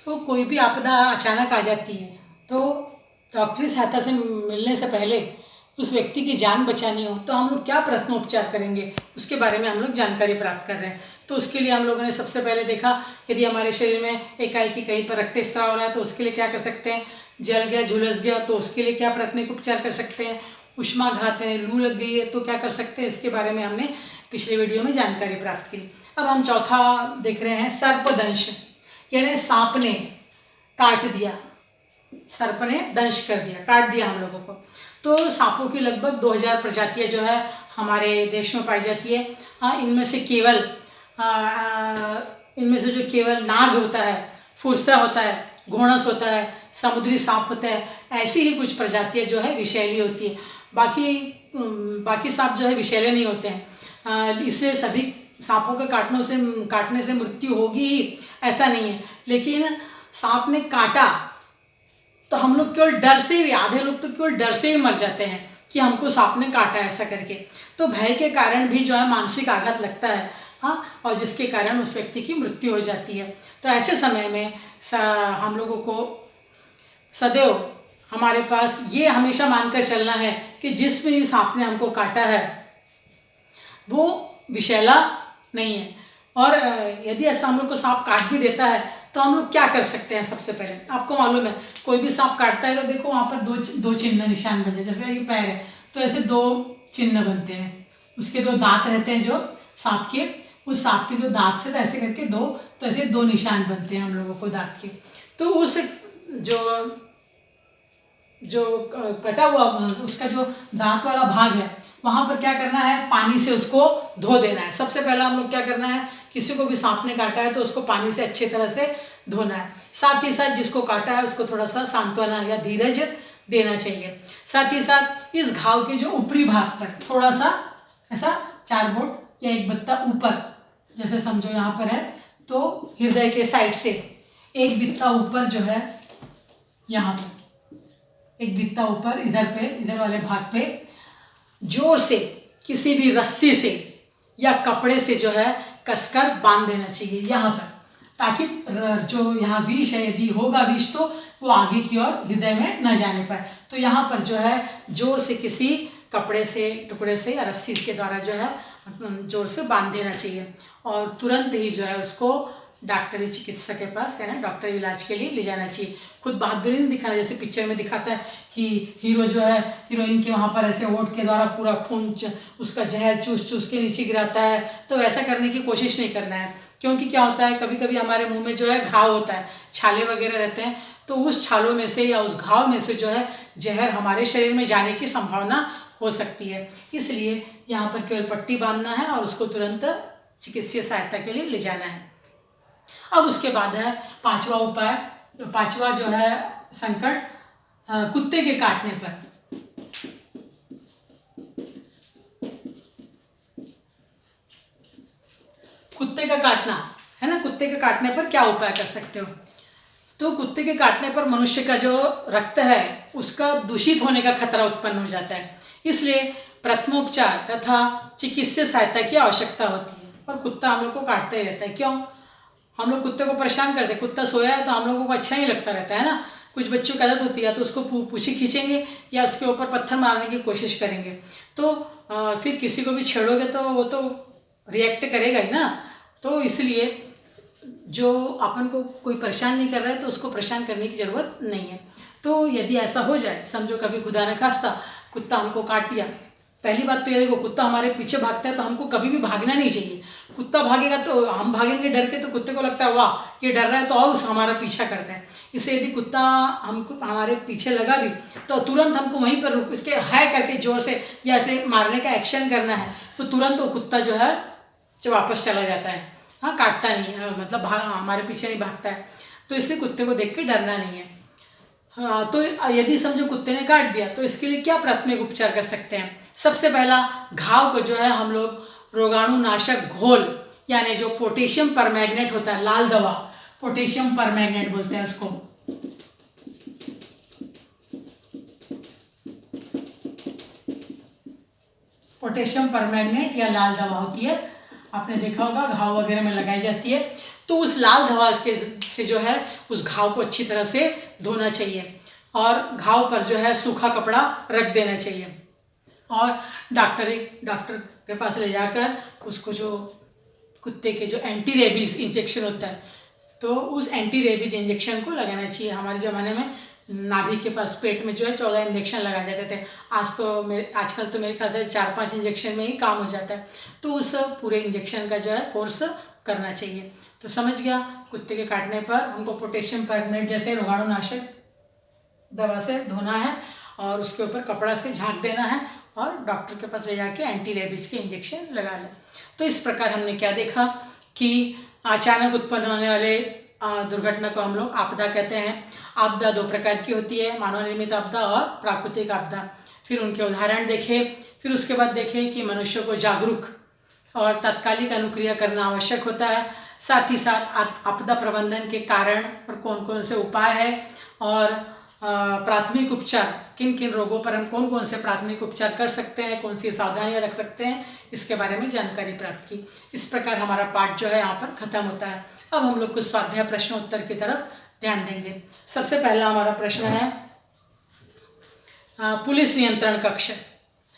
तो कोई भी आपदा अचानक आ जाती है तो डॉक्टरी सहायता से मिलने से पहले उस व्यक्ति की जान बचानी हो तो हम लोग क्या प्रथमोपचार करेंगे, उसके बारे में हम लोग जानकारी प्राप्त कर रहे हैं। तो उसके लिए हम लोगों ने सबसे पहले देखा, यदि हमारे शरीर में एकाएकी कहीं पर रक्त स्राव हो रहा है तो उसके लिए क्या कर सकते हैं, जल गया झुलस गया तो उसके लिए क्या प्राथमिक उपचार कर सकते हैं, उष्माघात है, लू लग गई है तो क्या कर सकते हैं, इसके बारे में हमने पिछले वीडियो में जानकारी प्राप्त की। अब हम चौथा देख रहे हैं, सर्पदंश, यानी सांप ने काट दिया, सर्प ने दंश कर दिया, काट दिया हम लोगों को। तो सांपों की लगभग 2000 प्रजातियां जो है हमारे देश में पाई जाती है। हाँ, इनमें से जो केवल नाग होता है, फुरसा होता है, घोड़स होता है, समुद्री सांप होता है, ऐसी ही कुछ प्रजातियां जो है विषैली होती है। बाकी सांप जो है विषैले नहीं होते हैं। इससे सभी सांपों के काटने से मृत्यु होगी ही ऐसा नहीं है, लेकिन सांप ने काटा तो हम लोग केवल डर से ही, आधे लोग तो केवल डर से ही मर जाते हैं कि हमको सांप ने काटा ऐसा करके। तो भय के कारण भी जो है मानसिक आघात लगता है, हाँ, और जिसके कारण उस व्यक्ति की मृत्यु हो जाती है। तो ऐसे समय में हम लोगों को सदैव हमारे पास ये हमेशा मानकर चलना है कि जिस भी सांप ने हमको काटा है वो विषैला नहीं है। और यदि ऐसा हम लोग को सांप काट भी देता है तो हम लोग क्या कर सकते हैं। सबसे पहले आपको मालूम है, कोई भी सांप काटता है तो देखो वहाँ पर दो चिन्ह निशान बनते हैं, जैसे ये पैर है तो ऐसे 2 चिन्ह बनते हैं, उसके 2 दांत रहते हैं जो सांप के, उस सांप के जो दांत से ऐसे करके तो ऐसे 2 निशान बनते हैं हम लोगों को दांत के। तो उस जो कटा हुआ उसका जो दांत वाला भाग है वहाँ पर क्या करना है, पानी से उसको धो देना है। सबसे पहला हम लोग क्या करना है, किसी को भी सांप ने काटा है तो उसको पानी से अच्छी तरह से धोना है। साथ ही साथ जिसको काटा है उसको थोड़ा सा सांत्वना या धीरज देना चाहिए। साथ ही साथ इस घाव के जो ऊपरी भाग पर थोड़ा सा ऐसा 4 बोट या 1 बित्ता ऊपर, जैसे समझो यहाँ पर है तो हृदय के साइड से 1 बित्ता ऊपर जो है, यहाँ पर 1 बित्ता ऊपर इधर वाले भाग पे जोर से किसी भी रस्सी से या कपड़े से जो है कसकर बांध देना चाहिए यहाँ पर, ताकि जो यहाँ विष है, यदि होगा विष तो वो आगे की ओर हृदय में न जाने पाए। तो यहाँ पर जो है जोर से किसी कपड़े से, टुकड़े से या रस्सी के द्वारा जो है जोर से बांध देना चाहिए और तुरंत ही जो है उसको डॉक्टरी चिकित्सक के पास है ना, डॉक्टरी इलाज के लिए ले जाना चाहिए। खुद बहादुरी नहीं दिखाना, जैसे पिक्चर में दिखाता है कि हीरो जो है हीरोइन के वहाँ पर ऐसे ओठ के द्वारा पूरा खून उसका जहर चूस के नीचे गिराता है, तो ऐसा करने की कोशिश नहीं करना है। क्योंकि क्या होता है, कभी कभी हमारे मुंह में जो है घाव होता है, छाले वगैरह रहते हैं, तो उस छालों में से या उस घाव में से जो है जहर हमारे शरीर में जाने की संभावना हो सकती है। इसलिए यहाँ पर केवल पट्टी बांधना है और उसको तुरंत चिकित्सीय सहायता के लिए ले जाना है। अब उसके बाद है 5वां उपाय, 5वां जो है संकट, कुत्ते के काटने पर। कुत्ते का काटना है ना, कुत्ते के काटने पर क्या उपाय कर सकते हो। तो कुत्ते के काटने पर मनुष्य का जो रक्त है उसका दूषित होने का खतरा उत्पन्न हो जाता है, इसलिए प्रथमोपचार तथा चिकित्सीय सहायता की आवश्यकता होती है। और कुत्ता हम लोग को काटते ही रहता है, क्यों, हम लोग कुत्ते को परेशान करते हैं। कुत्ता सोया है तो हम लोगों को अच्छा नहीं लगता रहता है ना, कुछ बच्चों की आदत होती है तो उसको पूछी खींचेंगे या उसके ऊपर पत्थर मारने की कोशिश करेंगे, तो फिर किसी को भी छेड़ोगे तो वो तो रिएक्ट करेगा ही ना। तो इसलिए जो अपन को कोई परेशान नहीं कर रहा है तो उसको परेशान करने की ज़रूरत नहीं है। तो यदि ऐसा हो जाए, समझो कभी खुदा न खास्ता कुत्ता हमको काट दिया, पहली बात तो ये देखो, कुत्ता हमारे पीछे भागता है तो हमको कभी भी भागना नहीं चाहिए। कुत्ता भागेगा तो हम भागेंगे डर के, तो कुत्ते को लगता है वाह ये डर रहा है तो और उस हमारा पीछा करता है। इससे यदि कुत्ता हमको हमारे पीछे लगा भी तो तुरंत हमको वहीं पर उसके है करके जोर से या ऐसे मारने का एक्शन करना है, तो तुरंत वो कुत्ता जो है वापस चला जाता है, हाँ, काटता नहीं है, मतलब हमारे पीछे नहीं भागता है। तो इसलिए कुत्ते को देख के डरना नहीं है। हाँ, तो यदि समझो कुत्ते ने काट दिया तो इसके लिए क्या प्राथमिक उपचार कर सकते हैं। सबसे पहला, घाव को जो है हम लोग रोगाणुनाशक घोल, यानी जो पोटेशियम परमैंगनेट होता है, लाल दवा, पोटेशियम परमैंगनेट बोलते हैं उसको, पोटेशियम परमैंगनेट या लाल दवा होती है, आपने देखा होगा घाव वगैरह में लगाई जाती है। तो उस लाल दवा से जो है उस घाव को अच्छी तरह से धोना चाहिए और घाव पर जो है सूखा कपड़ा रख देना चाहिए और डॉक्टर के पास ले जाकर उसको जो कुत्ते के जो एंटी रेबीज़ इंजेक्शन होता है तो उस एंटी रेबीज इंजेक्शन को लगाना चाहिए। हमारे ज़माने में नाभि के पास पेट में जो है 14 इंजेक्शन लगाए जाते थे। आजकल तो मेरे ख्याल से 4-5 इंजेक्शन में ही काम हो जाता है। तो उस पूरे इंजेक्शन का जो है कोर्स करना चाहिए। तो समझ गया, कुत्ते के काटने पर हमको पोटेशियम परमैंगनेट जैसे रोगाणुनाशक दवा से धोना है और उसके ऊपर कपड़ा से झाँक देना है और डॉक्टर के पास ले जाके एंटी रेबीज के इंजेक्शन लगा लें। तो इस प्रकार हमने क्या देखा कि अचानक उत्पन्न होने वाले दुर्घटना को हम लोग आपदा कहते हैं। आपदा 2 प्रकार की होती है, मानव निर्मित आपदा और प्राकृतिक आपदा। फिर उनके उदाहरण देखे, फिर उसके बाद देखे कि मनुष्य को जागरूक और तात्कालिक अनुक्रिया करना आवश्यक होता है। साथ ही साथ आपदा प्रबंधन के कारण और कौन कौन से उपाय है और प्राथमिक उपचार, किन किन रोगों पर हम कौन कौन से प्राथमिक उपचार कर सकते हैं, कौन सी सावधानियां रख सकते हैं, इसके बारे में जानकारी प्राप्त की। इस प्रकार हमारा पाठ जो है यहाँ पर खत्म होता है। अब हम लोग कुछ स्वाध्याय प्रश्नोत्तर की तरफ ध्यान देंगे। सबसे पहला हमारा प्रश्न है पुलिस नियंत्रण कक्ष,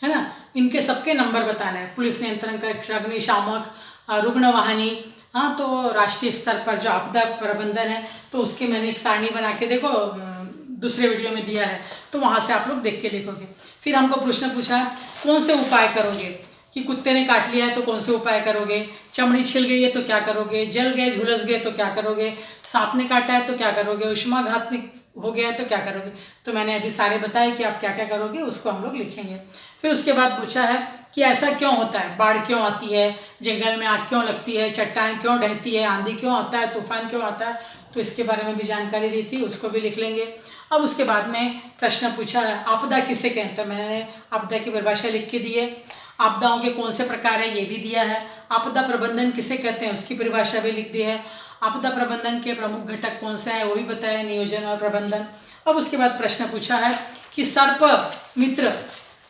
है ना, इनके सबके नंबर बताना है। पुलिस नियंत्रण कक्ष, अग्निशामक, रुग्णवाहिनी, हाँ, तो राष्ट्रीय स्तर पर जो आपदा प्रबंधन है तो उसकी मैंने एक सारणी बना के देखो दूसरे वीडियो में दिया है, तो वहाँ से आप लोग देख के लिखोगे। फिर हमको प्रश्न पूछा कौन से उपाय करोगे, कि कुत्ते ने काट लिया है तो कौन से उपाय करोगे, चमड़ी छिल गई है तो क्या करोगे, जल गए झुलस गए तो क्या करोगे, सांप ने काटा है तो क्या करोगे, उष्माघात हो गया है तो क्या करोगे। तो मैंने अभी सारे बताए कि आप क्या क्या करोगे, उसको हम लोग लिखेंगे। फिर उसके बाद पूछा है कि ऐसा क्यों होता है, बाढ़ क्यों आती है, जंगल में आग क्यों लगती है, चट्टान क्यों ढहती है, आंधी क्यों आता है, तूफान क्यों आता है, तो इसके बारे में भी जानकारी दी थी, उसको भी लिख लेंगे। अब उसके बाद में प्रश्न पूछा है आपदा किसे कहते हैं, तो मैंने आपदा की परिभाषा लिख के दी है। आपदाओं के कौन से प्रकार है ये भी दिया है। आपदा प्रबंधन किसे कहते हैं उसकी परिभाषा भी लिख दी है। आपदा प्रबंधन के प्रमुख घटक कौन से हैं वो भी बताया, नियोजन और प्रबंधन। अब उसके बाद प्रश्न पूछा है कि सर्प मित्र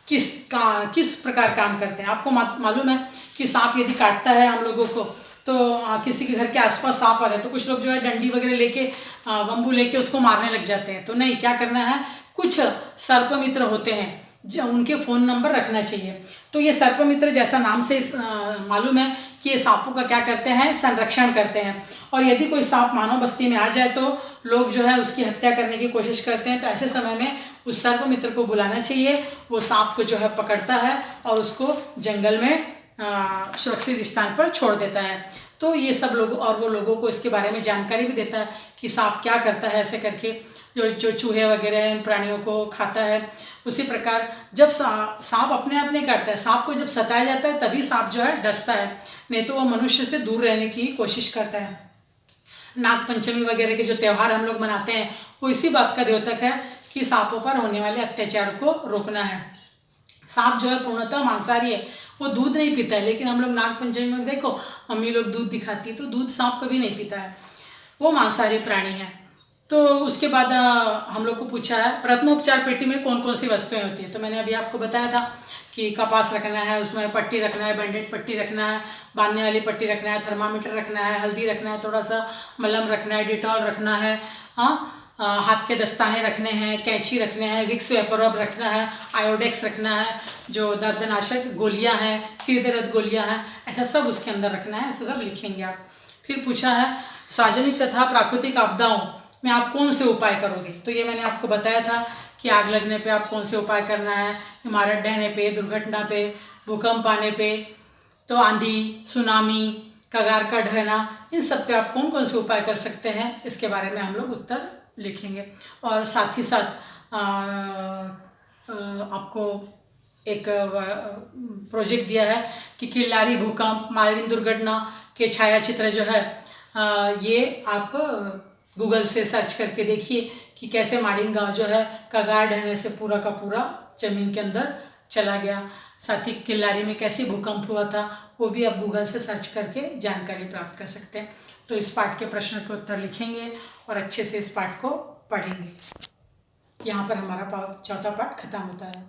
किस प्रकार काम करते हैं। आपको मालूम है कि सांप यदि काटता है हम लोगों को तो किसी के घर के आसपास सांप आ रहे तो कुछ लोग जो है डंडी वगैरह लेके बम्बू लेके उसको मारने लग जाते हैं। तो नहीं, क्या करना है, कुछ सर्प मित्र होते हैं जो उनके फ़ोन नंबर रखना चाहिए। तो ये सर्प मित्र जैसा नाम से मालूम है कि ये सांपों का क्या करते हैं, संरक्षण करते हैं। और यदि कोई सांप मानव बस्ती में आ जाए तो लोग जो है उसकी हत्या करने की कोशिश करते हैं। तो ऐसे समय में उस सर्प मित्र को बुलाना चाहिए, वो सांप को जो है पकड़ता है और उसको जंगल में सुरक्षित स्थान पर छोड़ देता है। तो ये सब लोग और वो लोगों को इसके बारे में जानकारी भी देता है कि सांप क्या करता है, ऐसे करके जो चूहे वगैरह इन प्राणियों को खाता है। उसी प्रकार जब सांप अपने आप नहीं काटता है, सांप को जब सताया जाता है तभी सांप जो है डसता है, नहीं तो वो मनुष्य से दूर रहने की कोशिश करता है। नाग पंचमी वगैरह के जो त्यौहार हम लोग मनाते हैं वो इसी बात का द्योतक है कि सांपों पर होने वाले अत्याचार को रोकना है। सांप जो है पूर्णतः मांसाहारी है, वो दूध नहीं पीता है, लेकिन हम लोग नाग पंचमी में देखो मम्मी लोग दूध दिखाती है तो दूध सांप कभी नहीं पीता है, वो मांसाहारी प्राणी है। तो उसके बाद हम लोग को पूछा है प्रथमोपचार पेटी में कौन कौन सी वस्तुएं होती है। तो मैंने अभी आपको बताया था कि कपास रखना है, उसमें पट्टी रखना है, बैंडेड पट्टी रखना है, बांधने वाली पट्टी रखना है, थर्मामीटर रखना है, हल्दी रखना है, थोड़ा सा मलहम रखना है, डिटॉल रखना है, हाँ, हाथ के दस्ताने रखने हैं, कैंची रखने हैं, विक्स वेपरब रखना है, आयोडेक्स रखना है, जो दर्दनाशक गोलियां हैं, सिर दर्द गोलियां हैं, ऐसा सब उसके अंदर रखना है, ऐसा सब लिखेंगे आप। फिर पूछा है सार्वजनिक तथा प्राकृतिक आपदाओं में आप कौन से उपाय करोगे। तो ये मैंने आपको बताया था कि आग लगने पे आप कौन से उपाय करना है, इमारत ढहने पे, दुर्घटना पे, भूकंप आने पे, तो आंधी, सुनामी, कगार का ढहना, इन सब पे आप कौन कौन से उपाय कर सकते हैं, इसके बारे में हम लोग उत्तर लिखेंगे। और साथ ही साथ आपको एक प्रोजेक्ट दिया है कि किल्लारी भूकंप, मालवीन दुर्घटना के छायाचित्र जो है ये आप गूगल से सर्च करके देखिए कि कैसे माड़िंग गांव जो है कगार ढहने से पूरा का पूरा जमीन के अंदर चला गया। साथ ही किल्लारी में कैसे भूकंप हुआ था वो भी आप गूगल से सर्च करके जानकारी प्राप्त कर सकते हैं। तो इस पाठ के प्रश्न के उत्तर लिखेंगे और अच्छे से इस पाठ को पढ़ेंगे। यहाँ पर हमारा चौथा पाठ खत्म होता है।